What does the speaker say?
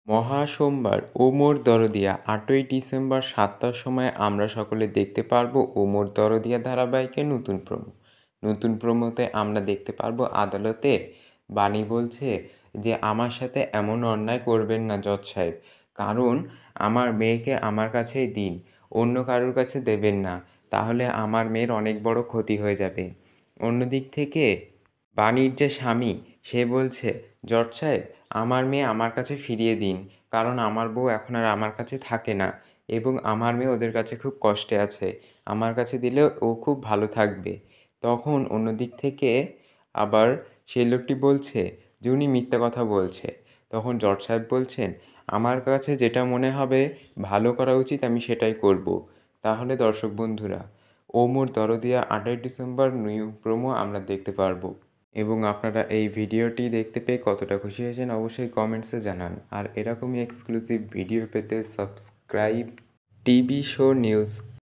মহাসোমবার Omar দরদিয়া ৮ই December ৭টার সময় আমরা সকলে দেখতে পারবো ওমর দরদিয়া ধারাবাহিকের নতুন প্রোমো। নতুন প্রোমোতে আমরা দেখতে পারবো আদালতে বাণী বলছে যে আমার সাথে এমন অন্যায় করবেন না জজ সাহেব, কারণ আমার মেয়েকে আমার কাছেই দিন, অন্য কারোর কাছে দেবেন না, তাহলে আমার মেয়ের অনেক বড় ক্ষতি হয়ে যাবে। অন্যদিক থেকে বাণীর যে স্বামী সে বলছে, জজ সাহেব আমার মেয়ে আমার কাছে ফিরিয়ে দিন, কারণ আমার বউ এখন আর আমার কাছে থাকে না এবং আমার মেয়ে ওদের কাছে খুব কষ্টে আছে, আমার কাছে দিলে ও খুব ভালো থাকবে। তখন অন্য দিক থেকে আবার সেই লোকটি বলছে যে উনি মিথ্যা কথা বলছে। তখন জজ সাহেব বলছেন, আমার কাছে যেটা মনে হবে ভালো করা উচিত আমি সেটাই করব। তাহলে দর্শক বন্ধুরা, ওমর দরদিয়া ৮ই ডিসেম্বর নিউ প্রোমো আমরা দেখতে পারবো। এবং আপনারা এই ভিডিওটি দেখতে পেয়ে কতটা খুশি হয়েছেন অবশ্যই কমেন্টসে জানান। আর এরকমই এক্সক্লুসিভ ভিডিও পেতে সাবস্ক্রাইব টিভি শো নিউজ।